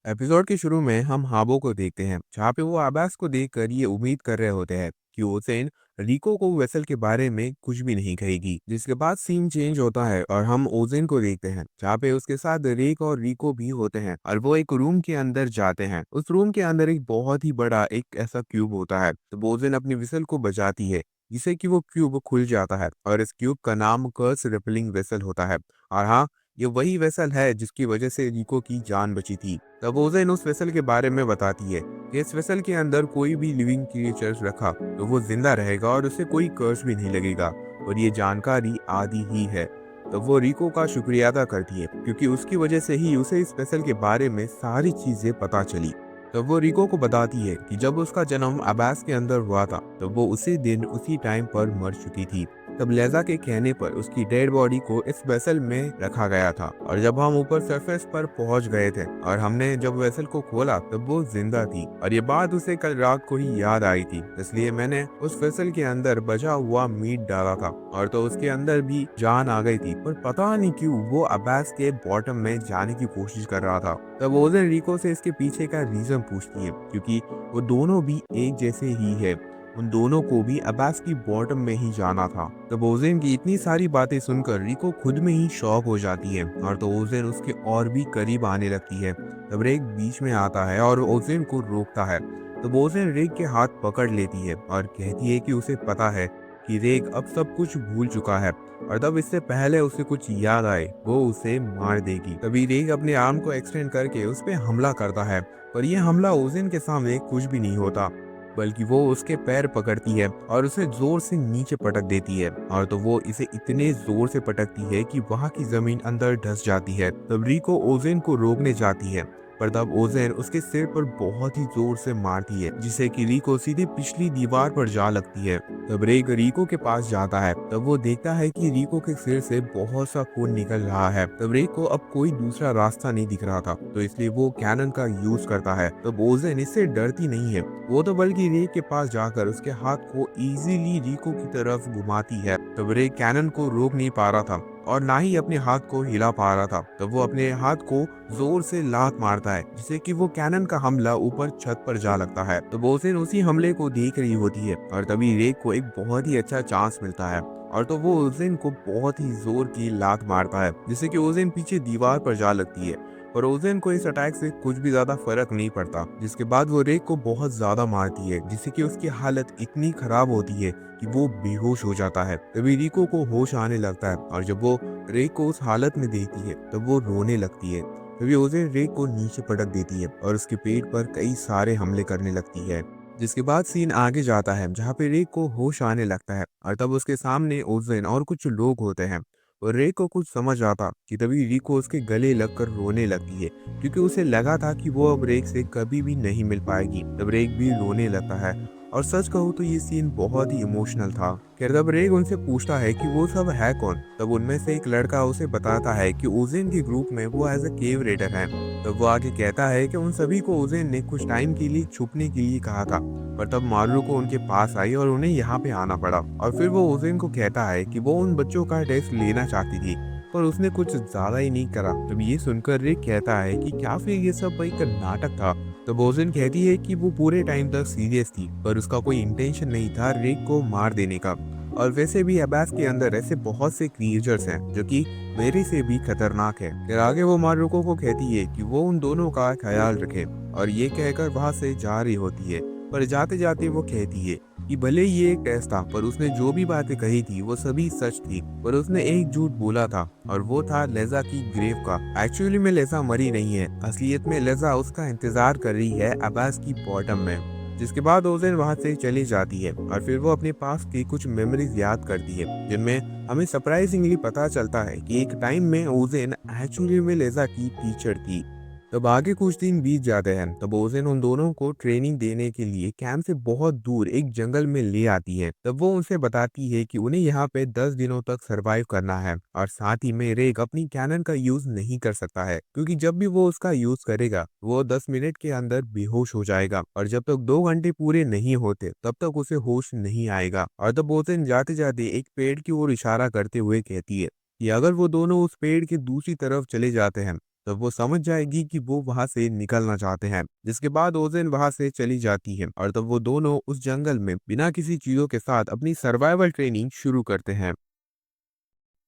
Episode के शुरू में हम हाबो को देखते हैं, जहाँ पे वो अब्बास को देखकर ये उम्मीद कर रहे होते हैं कि ओसेन रिको को वेसल के बारे में कुछ भी नहीं कहेगी। जिसके बाद सीन चेंज होता है और हम ओजेन को देखते हैं, जहाँ पे उसके साथ रेक और रिको भी होते हैं और वो एक रूम के अंदर जाते हैं। उस रूम के अंदर एक बहुत ही बड़ा एक ऐसा क्यूब होता है, तो ओजेन अपनी विसल को बजाती है, जिससे कि वो क्यूब खुल जाता है और इस क्यूब का नाम कर्स रिपलिंग वेसल होता है। और हाँ, ये वही वेसल है जिसकी वजह से रिको की जान बची थी। तब ओजेन उस वेसल के बारे में बताती है कि इस वेसल के अंदर कोई भी लिविंग क्रिएचर्स रखा तो वो जिंदा रहेगा और उसे कोई कर्स भी नहीं लगेगा, और ये जानकारी आदि ही है। तब वो रिको का शुक्रिया अदा करती है, क्योंकि उसकी वजह से ही उसे इस वेसल के बारे में सारी चीजें पता चली। तब वो रिको को बताती है कि जब उसका जन्म अब्बास के अंदर हुआ था, तब वो उसी दिन उसी टाइम पर मर चुकी थी। तब लेजा के कहने पर उसकी डेड बॉडी को इस वेसल में रखा गया था, और जब हम ऊपर सरफेस पर पहुंच गए थे और हमने जब वेसल को खोला, तब वो जिंदा थी। और ये बात उसे कल रात को ही याद आई थी, इसलिए मैंने उस वेसल के अंदर बचा हुआ मीट डाला था, और तो उसके अंदर भी जान आ गई थी। पर पता नहीं क्यों वो अब्बास के बॉटम में जाने की कोशिश कर रहा था। तब ओजेन रिको से इसके पीछे का रीजन पूछती है, क्योंकि वो दोनों भी एक जैसे ही है। उन दोनों को भी अब्बास की बॉटम में ही जाना था। तब ओजेन की इतनी सारी बातें सुनकर रिको खुद में ही शॉक हो जाती है, और तो ओजेन उसके और भी करीब आने लगती है। तब रेक बीच में आता है और ओजेन को रोकता है। तब ओजेन रेक के हाथ पकड़ लेती है और कहती है कि उसे पता है कि रेक अब सब कुछ भूल चुका है, और तब इससे पहले उसे कुछ याद आए वो उसे मार देगी। तभी रेक अपने आर्म को एक्सटेंड करके उस पर हमला करता है, पर यह हमला ओजेन के सामने कुछ भी नहीं होता, बल्कि वो उसके पैर पकड़ती है और उसे जोर से नीचे पटक देती है। और तो वो इसे इतने जोर से पटकती है कि वहां की जमीन अंदर धंस जाती है। तब रिको ओजेन को रोकने जाती है, पर तब ओजेन उसके सिर पर बहुत ही जोर से मारती है, जिससे कि रिको सीधे पिछली दीवार पर जा लगती है। तब रेक रिको के पास जाता है, तब वो देखता है कि रिको के सिर से बहुत सा खून निकल रहा है। तब रेक को अब कोई दूसरा रास्ता नहीं दिख रहा था, तो इसलिए वो कैनन का यूज करता है। तब ओजेन इससे डरती नहीं है, वो तो बल्कि रेक के पास जाकर उसके हाथ को इजीली रिको की तरफ घुमाती है। तब रेक कैनन को रोक नहीं पा रहा था और ना ही अपने हाथ को हिला पा रहा था। तब वो अपने हाथ को जोर से लात मारता है, जिससे कि वो कैनन का हमला ऊपर छत पर जा लगता है। तो ओजेन उसी हमले को देख रही होती है, और तभी रेक को एक बहुत ही अच्छा चांस मिलता है, और तो वो ओजेन को बहुत ही जोर की लात मारता है, जिससे कि ओजेन पीछे दीवार पर जा लगती है। और ओजेन को इस अटैक से कुछ भी ज्यादा फर्क नहीं पड़ता, जिसके बाद वो रेक को बहुत ज्यादा मारती है, जिससे कि उसकी हालत इतनी खराब होती है कि वो बेहोश हो जाता है। तभी रिको को होश आने लगता है, और जब वो रेक को उस हालत में देखती है तब वो रोने लगती है। तभी ओजेन रेक को नीचे पटक देती है और उसके पेट पर कई सारे हमले करने लगती है। जिसके बाद सीन आगे जाता है, जहाँ पे रेक को होश आने लगता है, और तब उसके सामने ओजेन और कुछ लोग होते हैं। और रेक को कुछ समझ आता कि तभी रिको उसके गले लगकर रोने लगती है, क्योंकि उसे लगा था कि वो अब रेक से कभी भी नहीं मिल पाएगी। तब रेक भी रोने लगता है, और सच कहूँ तो ये सीन बहुत ही इमोशनल था। खैर तब रेक उनसे पूछता है कि वो सब है कौन। तब उनमें से एक लड़का उसे बताता है कि ओजेन के ग्रुप में वो एज अ केव रेडर है। तब वो आगे कहता है कि उन सभी को ओजेन ने कुछ टाइम के लिए छुपने के लिए कहा था, पर तब मारू को उनके पास आई और उन्हें यहाँ पे आना पड़ा। और फिर वो ओजेन को कहता है कि वो उन बच्चों का टेस्ट लेना चाहती थी, पर उसने कुछ ज्यादा ही नहीं करा। तब ये सुनकर रिक कहता है कि क्या फिर ये सब एक नाटक था। तो बोजन कहती है कि वो पूरे टाइम तक सीरियस थी, पर उसका कोई इंटेंशन नहीं था रिक को मार देने का। और वैसे भी अब्बास के अंदर ऐसे बहुत से क्रिएचर्स हैं जो कि मेरे से भी खतरनाक है। फिर आगे वो मारुको को कहती है कि वो उन दोनों का ख्याल रखे, और ये कहकर वहां से जा रही होती है। पर जाते जाते वो कहती है कि भले ये एक टेस्ट था, पर उसने जो भी बातें कही थी वो सभी सच थी, पर उसने एक झूठ बोला था, और वो था लेजा की ग्रेव का। एक्चुअली में लेजा मरी नहीं है, असलियत में लेजा उसका इंतजार कर रही है अब्बास की बॉटम में। जिसके बाद ओजेन वहां से चली जाती है, और फिर वो अपने पास की कुछ मेमोरीज याद करती है, जिनमें हमें सरप्राइजिंगली पता चलता है कि एक टाइम में ओजेन एक्चुअली में लेजा की टीचर थी। तब आगे कुछ दिन बीत जाते हैं, तब ओजेन उन दोनों को ट्रेनिंग देने के लिए कैंप से बहुत दूर एक जंगल में ले आती है। तब वो उनसे बताती है कि उन्हें यहाँ पे 10 दिनों तक सरवाइव करना है, और साथ ही में रेक अपनी कैनन का यूज नहीं कर सकता है, क्योंकि जब भी वो उसका यूज करेगा वो 10 मिनट के अंदर बेहोश हो जाएगा, और जब तक 2 घंटे पूरे नहीं होते तब तक उसे होश नहीं आएगा। और तब ओजेन जाते जाते एक पेड़ की ओर इशारा करते हुए कहती है कि अगर वो दोनों उस पेड़ के दूसरी तरफ चले जाते हैं तब वो समझ जाएगी कि वो वहां से निकलना चाहते हैं। जिसके बाद ओजेन वहां से चली जाती है और तब वो दोनों उस जंगल में बिना किसी चीजों के साथ अपनी सर्वाइवल ट्रेनिंग शुरू करते हैं।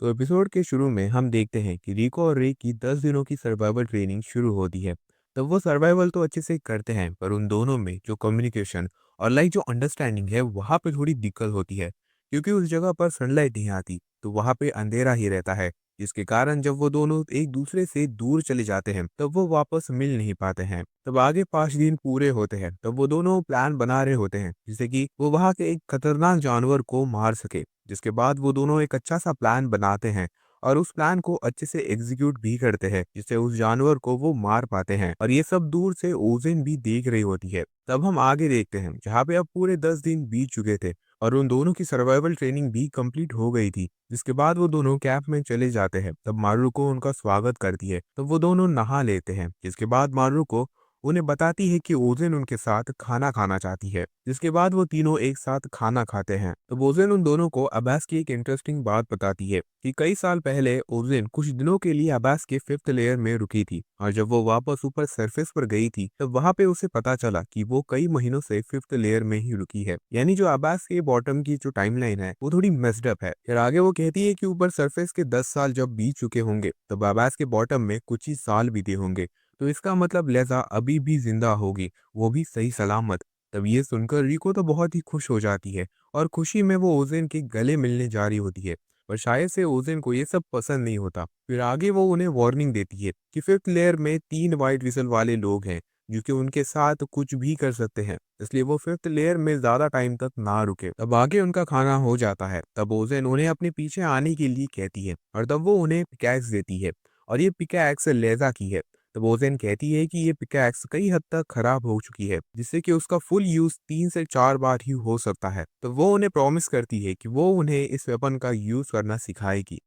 तो एपिसोड के शुरू में हम देखते हैं कि रिको और रे की 10 दिनों की सर्वाइवल ट्रेनिंग शुरू होती है। तब वो सर्वाइवल तो अच्छे से करते हैं, पर उन दोनों में जो कम्युनिकेशन और जो अंडरस्टैंडिंग है वहाँ पे थोड़ी दिक्कत होती है, क्योंकि उस जगह पर सनलाइट नहीं आती, तो वहाँ पे अंधेरा ही रहता है। जिसके कारण जब वो दोनों एक दूसरे से दूर चले जाते हैं तब वो वापस मिल नहीं पाते हैं। तब आगे 5 दिन पूरे होते हैं, तब वो दोनों प्लान बना रहे होते हैं जिससे कि वो वहाँ के एक खतरनाक जानवर को मार सके। जिसके बाद वो दोनों एक अच्छा सा प्लान बनाते हैं और उस प्लान को अच्छे से एग्जीक्यूट भी करते हैं, जिससे उस जानवर को वो मार पाते हैं। और ये सब दूर से ओजेन भी देख रही होती है। तब हम आगे देखते हैं जहाँ पे अब पूरे 10 दिन बीत चुके थे और उन दोनों की सर्वाइवल ट्रेनिंग भी कंप्लीट हो गई थी। जिसके बाद वो दोनों कैंप में चले जाते हैं। तब मारू को उनका स्वागत करती है, तब वो दोनों नहा लेते हैं। जिसके बाद मारू को उन्हें बताती है कि ओजेन उनके साथ खाना खाना चाहती है। जिसके बाद वो तीनों एक साथ खाना खाते हैं। तो ओजेन उन दोनों को अब्बास की एक इंटरेस्टिंग बात बताती है कि कई साल पहले ओजेन कुछ दिनों के लिए अब्बास के 5th लेयर में रुकी थी, और जब वो वापस ऊपर सरफेस पर गई थी तब वहां पे उसे पता चला कि वो कई महीनों से 5th लेयर में ही रुकी है। यानी जो अब्बास के बॉटम की जो टाइमलाइन है वो थोड़ी मेस्ड अप है। फिर आगे वो कहती है कि ऊपर सरफेस के 10 साल जब बीत चुके होंगे तब अब्बास के बॉटम में कुछ ही साल बीते होंगे, तो इसका मतलब लेज़ा अभी भी जिंदा होगी, वो भी सही सलामत। तब ये सुनकर रिको तो बहुत ही खुश हो जाती है और खुशी में वो ओजेन के गले मिलने जा रही होती है। पर शायद से ओजेन को ये सब पसंद नहीं होता। फिर आगे वो उन्हें वार्निंग देती है कि 5th लेयर में 3 वाइट विसल वाले लोग हैं जो कि उनके साथ कुछ भी कर सकते हैं, इसलिए वो 5th लेयर में ज्यादा टाइम तक ना रुके। तब आगे उनका खाना हो जाता है। तब ओजेन उन्हें अपने पीछे आने के लिए कहती है और तब वो उन्हें पिकैक्स देती है, और ये पिकैक्स लेज़ा की है। तब ओजेन कहती है कि ये पिकैक्स कई हद तक खराब हो चुकी है, जिससे कि उसका फुल यूज 3 से 4 बार ही हो सकता है। तो वो उन्हें प्रॉमिस करती है कि वो उन्हें इस वेपन का यूज करना सिखाएगी।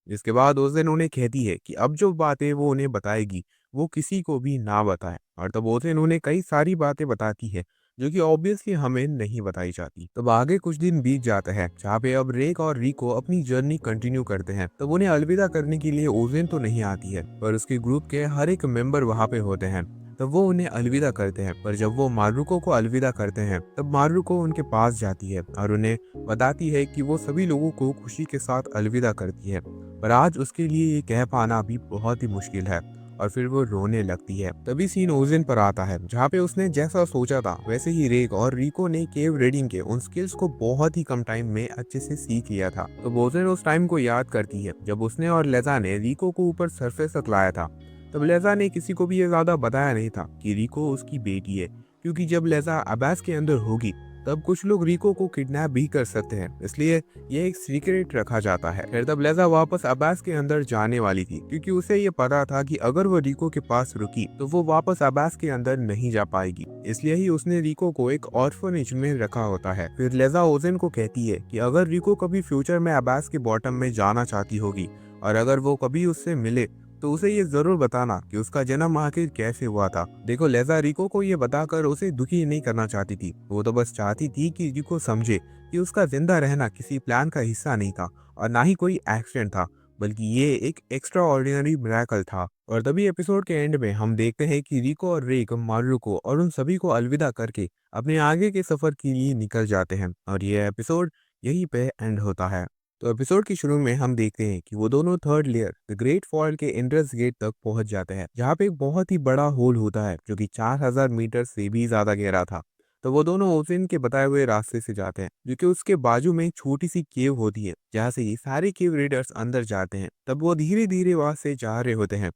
जिसके बाद ओजेन उन्हें कहती है कि अब जो बातें वो उन्हें बताएगी वो किसी को भी ना बताए, और तब ओजेन उन्हें कई सारी बातें बताती है जो कि ऑब्वियसली हमें नहीं बताई जाती। तब आगे कुछ दिन बीत जाते हैं जहाँ पे अब रेक और रिको अपनी जर्नी कंटिन्यू करते हैं। तब उन्हें अलविदा करने के लिए ओजेन तो नहीं आती है, पर उसके ग्रुप के हर एक मेंबर वहाँ पे होते हैं। तब वो उन्हें अलविदा करते हैं, पर जब वो मारुको को अलविदा करते हैं तब मारुको उनके पास जाती है और उन्हें बताती है कि वो सभी लोगों को खुशी के साथ अलविदा करती है, पर आज उसके लिए ये कह पाना भी बहुत ही मुश्किल है। और फिर वो रोने लगती है। तभी सीन ओजेन पर आता है जहाँ पे उसने जैसा सोचा था वैसे ही रेक और रिको ने केव रीडिंग के उन स्किल्स को बहुत ही कम टाइम में अच्छे से सीख लिया था। तो ओजेन उस टाइम को याद करती है जब उसने और लेजा ने रिको को ऊपर सरफेस तक लाया था। तब लेजा ने किसी को भी ये ज्यादा बताया नहीं था कि रिको उसकी बेटी है, क्योंकि जब लेजा अब्बास के अंदर होगी तब कुछ लोग रिको को किडनैप भी कर सकते हैं, इसलिए ये एक सीक्रेट रखा जाता है। फिर तब लेजा वापस अब्बास के अंदर जाने वाली थी, क्योंकि उसे ये पता था कि अगर वो रिको के पास रुकी तो वो वापस अब्बास के अंदर नहीं जा पाएगी, इसलिए ही उसने रिको को एक ऑर्फनेज में रखा होता है। फिर लेजा ओजेन को कहती है कि अगर रिको कभी फ्यूचर में अब्बास के बॉटम में जाना चाहती होगी और अगर वो कभी उससे मिले तो उसे ये जरूर बताना कि उसका जन्म आखिर कैसे हुआ था। देखो, लेजा रिको को ये बताकर उसे दुखी नहीं करना चाहती थी, वो तो बस चाहती थी कि रिको समझे कि उसका जिंदा रहना किसी प्लान का हिस्सा नहीं था और ना ही कोई एक्सीडेंट था, बल्कि ये एक एक्स्ट्रा ऑर्डिनरी मिरेकल था। और तभी एपिसोड के एंड में हम देखते हैं कि रिको और रेक मारुको और उन सभी को अलविदा करके अपने आगे के सफर के लिए निकल जाते हैं, और ये एपिसोड यहीं पे एंड होता है। तो एपिसोड के शुरू में हम देखते हैं कि वो दोनों 3rd layer the great fall के एंट्रेंस गेट तक पहुंच जाते हैं, जहाँ पे एक बहुत ही बड़ा होल होता है जो कि 4000 मीटर से भी ज्यादा गहरा था। तो वो दोनों ओजेन के बताए हुए रास्ते से जाते हैं, जो कि उसके बाजू में छोटी सी केव होती है जहाँ से ये सारे केव रेडर्स अंदर जाते हैं। तब वो धीरे धीरे वहां से जा रहे होते हैं।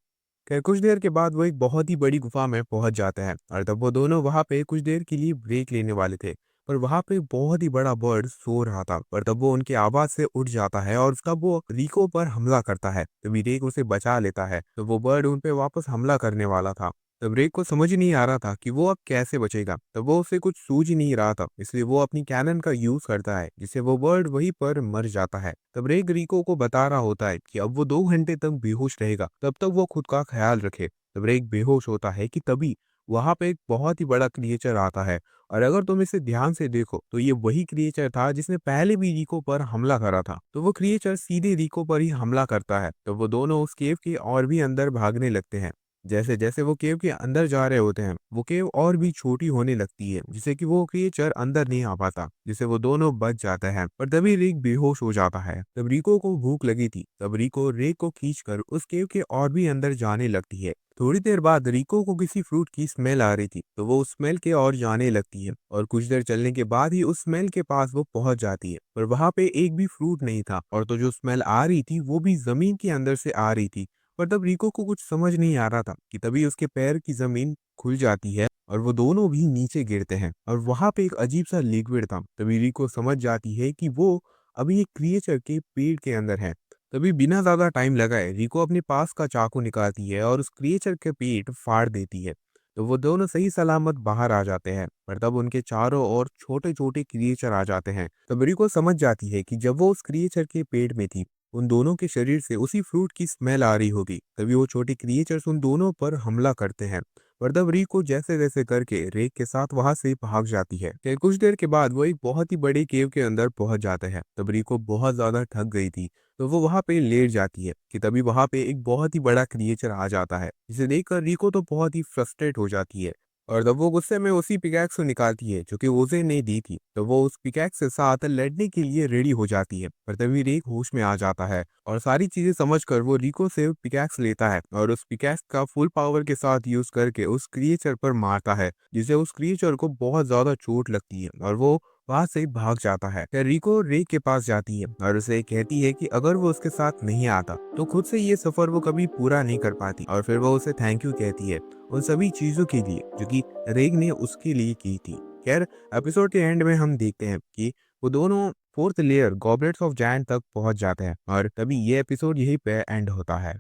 खैर, कुछ देर के बाद वो एक बहुत ही बड़ी गुफा में पहुंच जाते हैं, और तब वो दोनों वहां पे कुछ देर के लिए ब्रेक लेने वाले थे। पर वहां पे एक बहुत ही बड़ा बर्ड सो रहा था, पर तब वो उनकी आवाज से उठ जाता है और उसका वो रिको पर हमला करता है। तभी रेक उसे बचा लेता है। तो वो बर्ड उन पे वापस हमला करने वाला था। तब रेक को समझ ही नहीं आ रहा था कि वो अब कैसे बचेगा। तब वो उसे कुछ सूझ ही नहीं रहा था, इसलिए वो अपनी कैनन का यूज करता है, जिससे वो बर्ड वहीं पर मर जाता है। तब रेक रिको को बता रहा होता है कि अब वो 2 घंटे तक बेहोश रहेगा, तब तक वो खुद का ख्याल रखे। तब रेक बेहोश होता है कि तभी वहाँ पे एक बहुत ही बड़ा क्रिएचर आता है और अगर तुम इसे ध्यान से देखो तो ये वही क्रिएचर था जिसने पहले भी रिको पर हमला करा था। तो वो क्रिएचर सीधे रिको पर ही हमला करता है। तो वो दोनों उस केव के और भी अंदर भागने लगते हैं। जैसे जैसे वो केव के अंदर जा रहे होते हैं, वो केव और भी छोटी होने लगती है, जिससे कि वो क्रिएचर अंदर नहीं आ पाता, जिससे वो दोनों बच जाते हैं। पर तभी रिक बेहोश हो जाता है। तब रिको को भूख लगी थी, तब रिको रेक को खींचकर उस केव के और भी अंदर जाने लगती है। थोड़ी देर बाद रिको को किसी फ्रूट की स्मेल आ रही थी, तो वो उस स्मेल के और जाने लगती है और कुछ देर चलने के बाद ही उस स्मेल के पास वो पहुंच जाती है। पर वहां पे एक भी फ्रूट नहीं था और तो जो स्मेल आ रही थी वो भी जमीन के अंदर से आ रही थी। पर तब रिको को कुछ समझ नहीं आ रहा था कि तभी उसके पैर की जमीन खुल जाती है और वो दोनों भी नीचे गिरते हैं और वहां पे एक अजीब सा लिक्विड था। तभी रिको समझ जाती है कि वो अभी एक क्रिएचर के पेट के अंदर है। तभी बिना ज्यादा टाइम लगाए रिको अपने पास का चाकू निकालती है और उस क्रिएचर के पेट फाड़ देती है। तो वो दोनों सही सलामत बाहर आ जाते हैं। पर तब उनके चारों ओर छोटे छोटे क्रिएचर आ जाते हैं। तब रिको समझ जाती है कि जब वो उस क्रिएचर के पेट में थी, उन दोनों के शरीर से उसी फ्रूट की स्मेल आ रही होगी। तभी वो छोटे क्रिएचर्स उन दोनों पर हमला करते हैं। पर तब रिको जैसे जैसे करके रेक के साथ वहां से भाग जाती है। फिर कुछ देर के बाद वो एक बहुत ही बड़ी केव के अंदर पहुंच जाते हैं। तब रिको बहुत ज्यादा थक गई थी, तो वो वहां पे लेट जाती है कि तभी वहां पे एक बहुत ही बड़ा क्रिएचर आ जाता है, जिसे देखकर रिको तो बहुत ही फ्रस्ट्रेट हो जाती है। और तब वो गुस्से में उसी पिकैक्स को निकालती है जो कि ओजे ने दी थी। तो वो उस पिकैक्स के साथ लड़ने के लिए रेडी हो जाती है। पर तभी रेक होश में आ जाता है और सारी चीजें समझकर वो रिको से पिकैक्स लेता है और उस पिकैक्स का फुल पावर के साथ यूज करके उस क्रिएचर पर मारता है, जिससे उस क्रिएचर को बहुत ज्यादा चोट लगती है और वो वहां से भाग जाता है। फिर रिको रेक के पास जाती है और उसे कहती है कि अगर वो उसके साथ नहीं आता तो खुद से ये सफर वो कभी पूरा नहीं कर पाती। और फिर वो उसे थैंक यू कहती है उन सभी चीजों के लिए जो कि रेग ने उसके लिए की थी। खैर, एपिसोड के एंड में हम देखते हैं कि वो दोनों फोर्थ लेयर गॉबलेट्स ऑफ जायंट तक पहुंच जाते हैं और तभी ये एपिसोड यहीं पे एंड होता है।